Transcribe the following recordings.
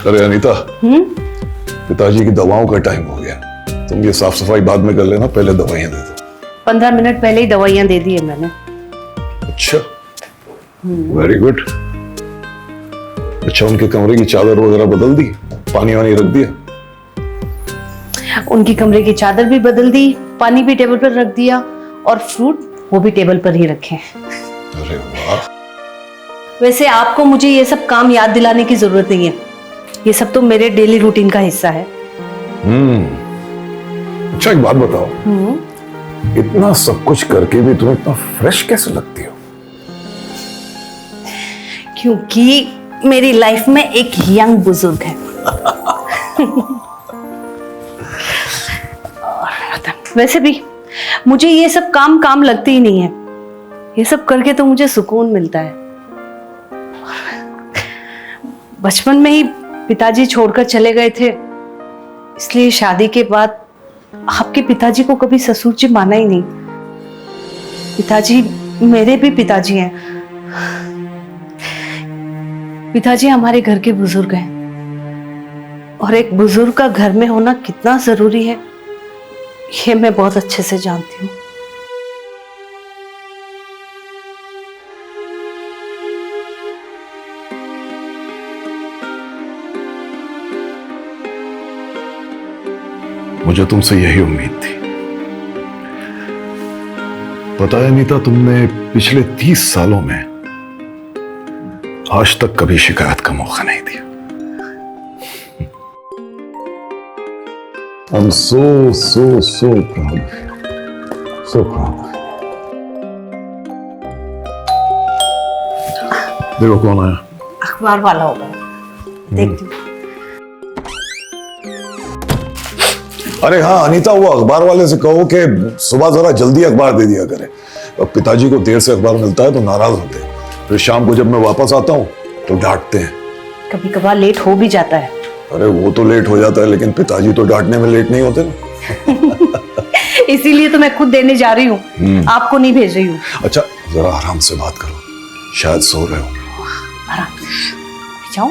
अरे अनीता, पिताजी की दवाओं का टाइम हो गया। तुम ये साफ सफाई बाद में कर लेना, पहले दवाइयां दे दो। 15 मिनट पहले ही दवाइयां दे दी है मैंने। अच्छा, वेरी गुड। अच्छा, उनके कमरे की चादर वगैरह बदल दी, पानी वानी रख दिया? उनकी कमरे की चादर भी बदल दी, पानी भी टेबल पर रख दिया और फ्रूट वो भी टेबल पर ही रखे। अरे वाह। वैसे आपको मुझे ये सब काम याद दिलाने की जरूरत नहीं है, ये सब तो मेरे डेली रूटीन का हिस्सा है। अच्छा, एक बात बताओ, इतना सब कुछ करके भी तुम इतना फ्रेश कैसे लगती हो? क्योंकि मेरी लाइफ में एक यंग बुजुर्ग है। वैसे भी मुझे ये सब काम लगते ही नहीं है, ये सब करके तो मुझे सुकून मिलता है। बचपन में ही पिताजी छोड़कर चले गए थे, इसलिए शादी के बाद आपके पिताजी को कभी ससुर जी माना ही नहीं। पिताजी मेरे भी पिताजी हैं। पिताजी हमारे घर के बुजुर्ग हैं और एक बुजुर्ग का घर में होना कितना जरूरी है ये मैं बहुत अच्छे से जानती हूँ। मुझे तुमसे यही उम्मीद थी। पता है अनीता, तुमने पिछले 30 सालों में आज तक कभी शिकायत का मौका नहीं दिया। I'm so proud of you. So proud of you. देखो कौन आया? अखबार वाला होगा, देखती हूँ। अरे हाँ अनीता, वो अखबार वाले से कहो कि सुबह जरा जल्दी अखबार दे दिया करे। अब पिताजी को देर से अखबार मिलता है तो नाराज होते हैं, फिर शाम को जब मैं वापस आता हूँ तो डांटते हैं। कभी कभार लेट हो भी जाता है। अरे वो तो लेट हो जाता है, लेकिन पिताजी तो डांटने में लेट नहीं होते ना। इसीलिए तो मैं खुद देने जा रही हूँ, आपको नहीं भेज रही हूँ। अच्छा, जरा आराम से बात करो, शायद सो रहे हो। आराम से जाओ।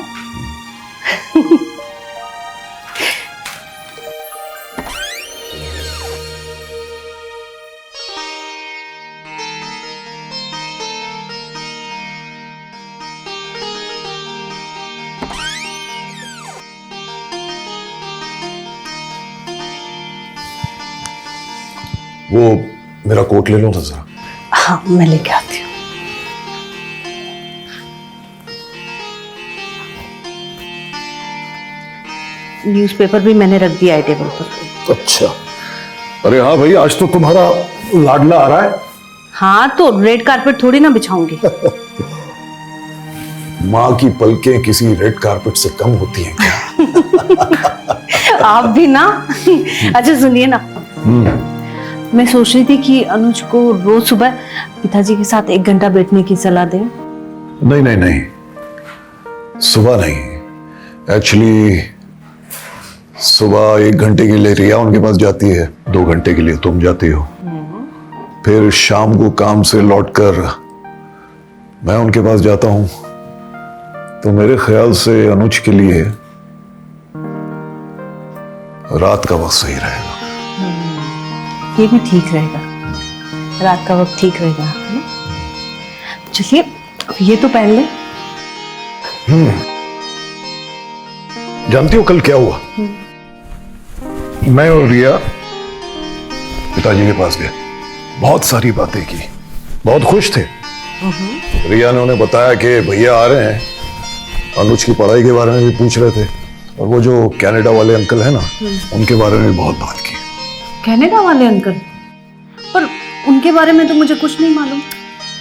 वो मेरा कोट ले लो ना जरा। हाँ, मैं लेके आती हूँ। न्यूज़पेपर भी मैंने रख दिया है टेबल पर। अच्छा, अरे हाँ भाई, आज तो तुम्हारा लाडला आ रहा है। हाँ, तो रेड कारपेट थोड़ी ना बिछाऊंगी। माँ की पलकें किसी रेड कारपेट से कम होती हैं क्या? आप भी ना। अच्छा सुनिए ना, मैं सोच रही थी कि अनुज को रोज सुबह पिताजी के साथ 1 घंटा बैठने की सलाह दें। नहीं नहीं नहीं, सुबह नहीं। एक्चुअली सुबह 1 घंटे के लिए रिया उनके पास जाती है, 2 घंटे के लिए तुम जाती हो, फिर शाम को काम से लौटकर मैं उनके पास जाता हूं। तो मेरे ख्याल से अनुज के लिए रात का वक्त सही रहेगा। ये भी ठीक रहेगा, रात का वक्त ठीक रहेगा। चलिए ये तो पहन ले। जानती हो कल क्या हुआ? मैं और रिया पिताजी के पास गए, बहुत सारी बातें की, बहुत खुश थे। रिया ने उन्हें बताया कि भैया आ रहे हैं, अनुज की पढ़ाई के बारे में भी पूछ रहे थे, और वो जो कनाडा वाले अंकल है ना, उनके बारे में भी बहुत बात की। कनाडा वाले अंकल? पर उनके बारे में तो मुझे कुछ नहीं मालूम।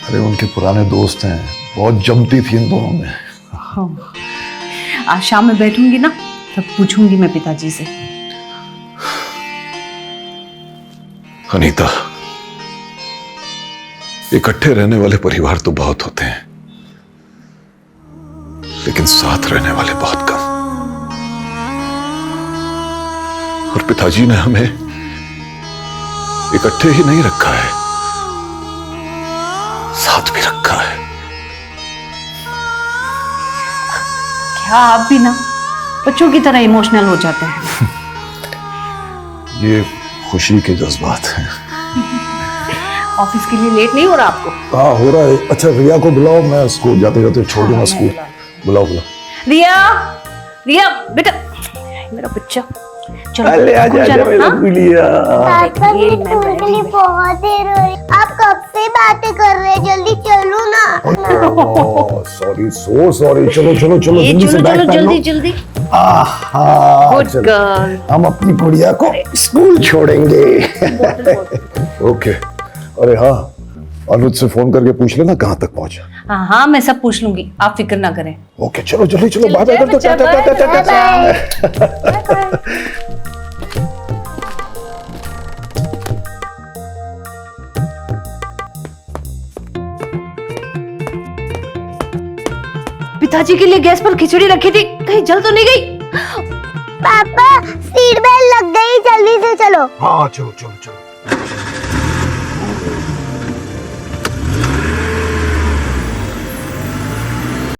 अरे उनके पुराने दोस्त हैं, बहुत जमती थी इन दोनों में। हाँ। आज शाम में बैठूंगी ना, तब पूछूंगी मैं पिताजी से। अनीता, इकट्ठे रहने वाले परिवार तो बहुत होते हैं, लेकिन साथ रहने वाले बहुत कम। और पिताजी ने हमें इकट्ठे ही नहीं रखा है, साथ भी रखा है। क्या आप भी ना बच्चों की तरह इमोशनल हो जाते हैं। ये खुशी के जज्बात हैं। ऑफिस के लिए लेट नहीं हो रहा आपको? हाँ हो रहा है। अच्छा रिया को बुलाओ, मैं उसको जाते जाते छोड़ दूंगा स्कूल। बुलाओ बुलाओ। रिया, रिया बेटा, मेरा बच्चा, चलो अरे आजा आजा मेरा गुलिया। पापा की स्कूल के लिए बहुत देर हो रही। आप कब से बातें कर रहे हैं? जल्दी चलो ना। Sorry, so sorry. चलो चलो चलो ये जल्दी से चलो बैग चलो पहन लो। जल्दी जल्दी। आहा, गुड चलो। गर्ल। हम अपनी गुड़िया को स्कूल छोड़ेंगे। ओके। अरे हाँ, अनुज से फोन करके पूछ लेना कहाँ तक पहुंचा। हाँ हाँ मैं सब पूछ लूंगी, आप फिक्र ना करें। ओके चलो जल्दी चलो, बाय बाय कर दो। पिताजी के लिए गैस पर खिचड़ी रखी थी, कहीं जल तो नहीं गई? पापा सीट बेल्ट लग गई, जल्दी से चलो। हाँ चलो चलो चलो।